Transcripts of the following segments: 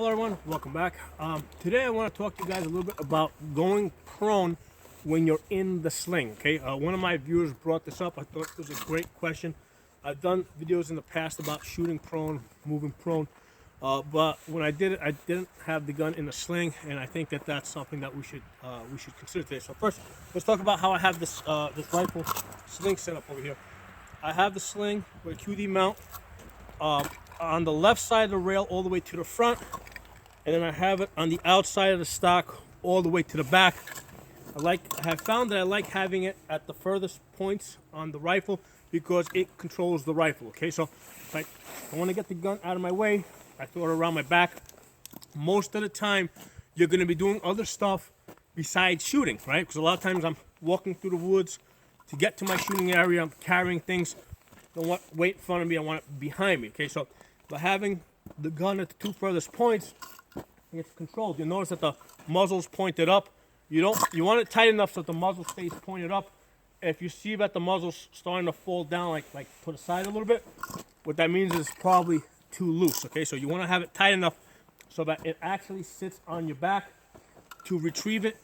Hello everyone, welcome back. Today I want to talk to you guys a little bit about going prone when you're in the sling, okay? One of my viewers brought this up. I thought it was a great question. I've done videos in the past about shooting prone, moving prone, but when I did it, I didn't have the gun in the sling, and I think that that's something that we should consider today. So first, let's talk about how I have this this rifle sling set up over here. I have the sling with a QD mount on the left side of the rail all the way to the front, and then I have it on the outside of the stock all the way to the back. I have found that I like having it at the furthest points on the rifle because it controls the rifle. Okay, so if I want to get the gun out of my way, I throw it around my back. Most of the time, you're going to be doing other stuff besides shooting, right? Because a lot of times I'm walking through the woods to get to my shooting area. I'm carrying things. Don't want weight in front of me. I want it behind me. Okay, so by having the gun at the two furthest points, it's controlled. You'll notice that the muzzle's pointed up. You want it tight enough so that the muzzle stays pointed up. If you see that the muzzle's starting to fall down, like to the side a little bit, what that means is it's probably too loose. Okay, so you want to have it tight enough so that it actually sits on your back. To retrieve it,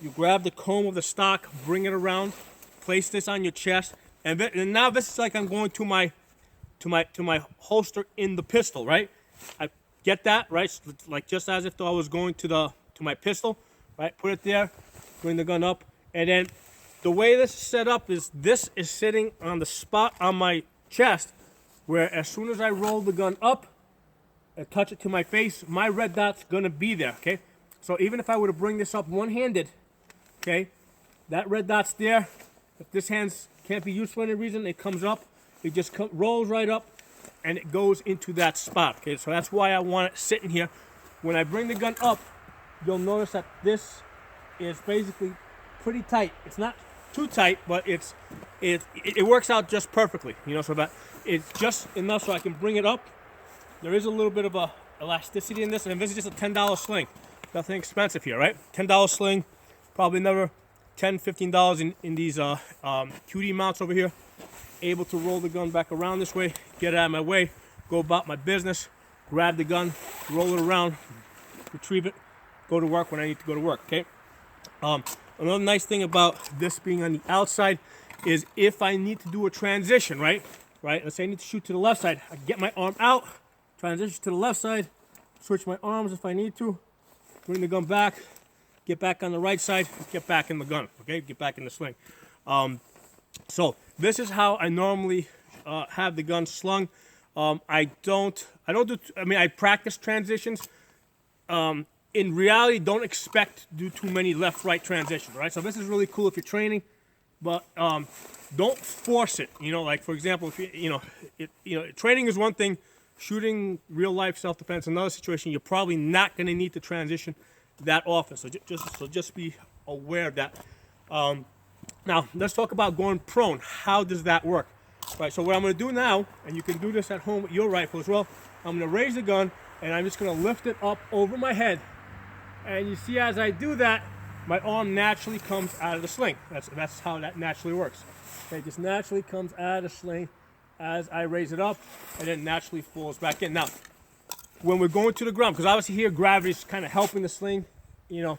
you grab the comb of the stock, bring it around, place this on your chest, and now this is like I'm going to my holster in the pistol, right? I get that, right? So like just as if I was going to my pistol, right? Put it there, bring the gun up, and then the way this is set up is this is sitting on the spot on my chest, where as soon as I roll the gun up and touch it to my face, my red dot's gonna be there, okay? So even if I were to bring this up one-handed, okay, that red dot's there. If this hand can't be used for any reason, it comes up, it just rolls right up, and it goes into that spot, okay? So that's why I want it sitting here. When I bring the gun up, you'll notice that this is basically pretty tight. It's not too tight, but it works out just perfectly, you know, so that it's just enough so I can bring it up. There is a little bit of a elasticity in this, and this is just a $10 sling. Nothing expensive here, right? $10 sling, probably another $10, $15 in these QD mounts over here. Able to roll the gun back around this way, get it out of my way, go about my business, grab the gun, roll it around, retrieve it, go to work when I need to go to work, okay? Another nice thing about this being on the outside is if I need to do a transition, right? Let's say I need to shoot to the left side. I get my arm out, transition to the left side, switch my arms if I need to, bring the gun back, get back on the right side, get back in the gun, okay? Get back in the sling. So this is how I normally have the gun slung. I practice transitions. In reality, don't expect to do too many left-right transitions, right? So this is really cool if you're training, but don't force it. You know, like for example, if training is one thing, shooting real-life self-defense another situation. You're probably not going to need to transition that often. So just be aware of that. Now let's talk about going prone. How does that work? Right. So what I'm going to do now, and you can do this at home with your rifle as well. I'm going to raise the gun, and I'm just going to lift it up over my head. And you see, as I do that, my arm naturally comes out of the sling. That's how that naturally works. It just naturally comes out of the sling as I raise it up, and then naturally falls back in. Now, when we're going to the ground, because obviously here gravity is kind of helping the sling, you know,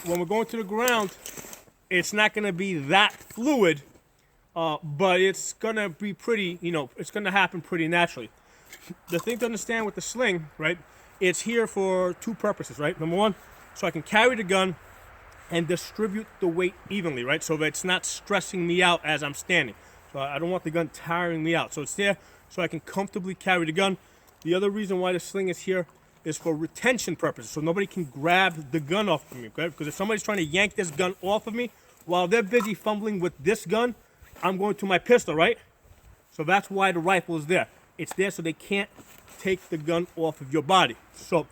when we're going to the ground, it's not going to be that fluid, but it's going to be pretty, it's going to happen pretty naturally. The thing to understand with the sling, right, it's here for two purposes, right? Number one, so I can carry the gun and distribute the weight evenly, right? So that it's not stressing me out as I'm standing. So I don't want the gun tiring me out. So it's there so I can comfortably carry the gun. The other reason why the sling is here is for retention purposes. So nobody can grab the gun off of me, okay? Because if somebody's trying to yank this gun off of me, while they're busy fumbling with this gun, I'm going to my pistol, right? So that's why the rifle is there. It's there so they can't take the gun off of your body. So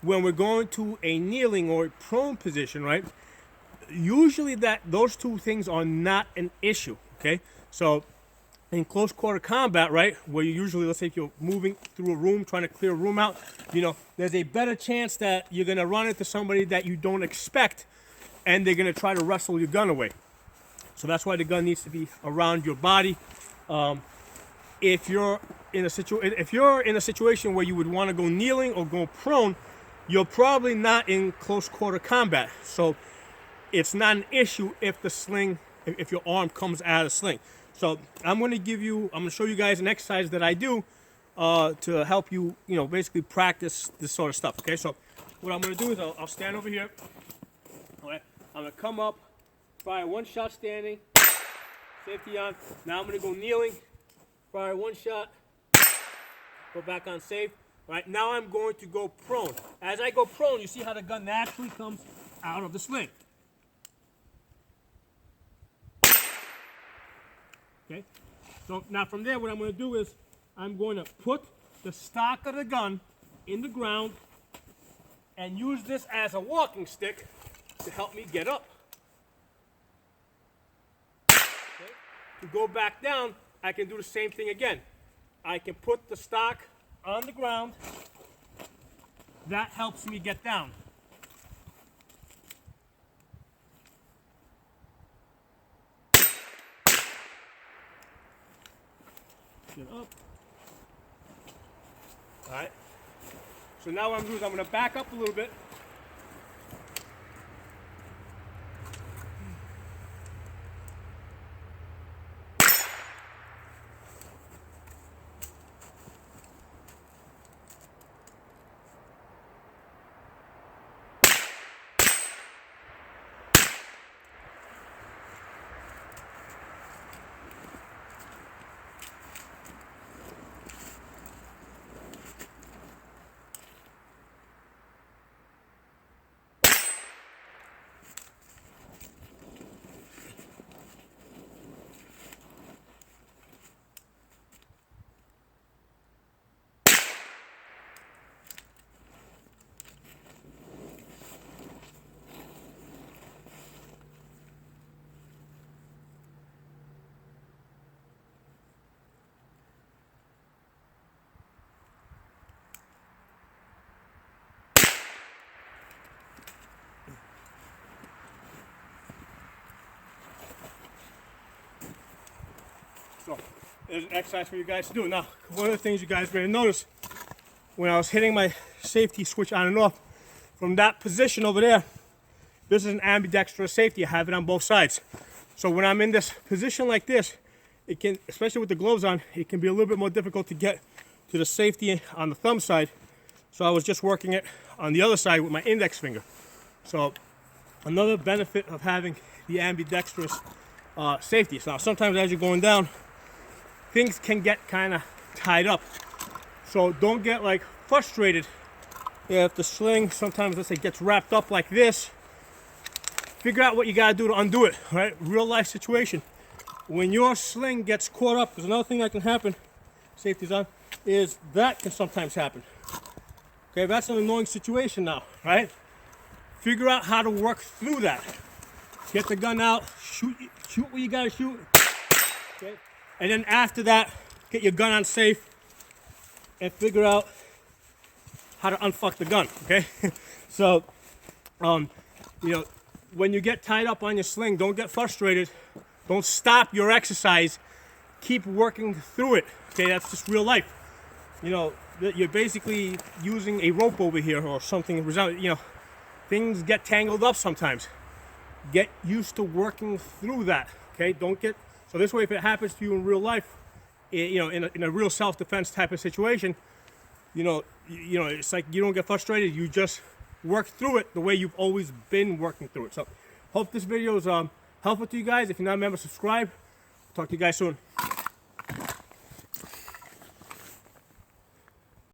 when we're going to a kneeling or a prone position, right, usually those two things are not an issue, okay? So in close quarter combat, right, where you usually, let's say if you're moving through a room, trying to clear a room out, there's a better chance that you're going to run into somebody that you don't expect, and they're going to try to wrestle your gun away. So that's why the gun needs to be around your body. If you're in a situation where you would want to go kneeling or go prone, you're probably not in close quarter combat. So it's not an issue if the sling, if your arm comes out of the sling. So I'm going to show you guys an exercise that I do to help you, basically practice this sort of stuff. Okay, so what I'm going to do is I'll stand over here. All right, I'm going to come up, fire one shot standing, safety on. Now I'm going to go kneeling, fire one shot, go back on safe. All right, now I'm going to go prone. As I go prone, you see how the gun naturally comes out of the sling. Okay, so now from there, what I'm going to do is I'm going to put the stock of the gun in the ground and use this as a walking stick to help me get up. Okay. To go back down, I can do the same thing again. I can put the stock on the ground. That helps me get down. Get up. All right. So now what I'm doing is I'm going to back up a little bit. So there's an exercise for you guys to do. Now, one of the things you guys may notice when I was hitting my safety switch on and off, from that position over there, this is an ambidextrous safety. I have it on both sides. So when I'm in this position like this, it can, especially with the gloves on, it can be a little bit more difficult to get to the safety on the thumb side. So I was just working it on the other side with my index finger. So another benefit of having the ambidextrous safety. So sometimes as you're going down, things can get kind of tied up. So don't get like frustrated if the sling sometimes, let's say, gets wrapped up like this. Figure out what you gotta do to undo it, right? Real life situation. When your sling gets caught up, there's another thing that can happen, safety's on, is that can sometimes happen. Okay, that's an annoying situation now, right? Figure out how to work through that. Get the gun out, shoot what you gotta shoot. Okay? And then after that, get your gun on safe and figure out how to unfuck the gun, okay? So, when you get tied up on your sling, don't get frustrated. Don't stop your exercise. Keep working through it, okay? That's just real life. You're basically using a rope over here or something. Things get tangled up sometimes. Get used to working through that, okay? So this way, if it happens to you in real life, in a real self-defense type of situation, it's like you don't get frustrated. You just work through it the way you've always been working through it. So, hope this video is helpful to you guys. If you're not a member, subscribe. Talk to you guys soon.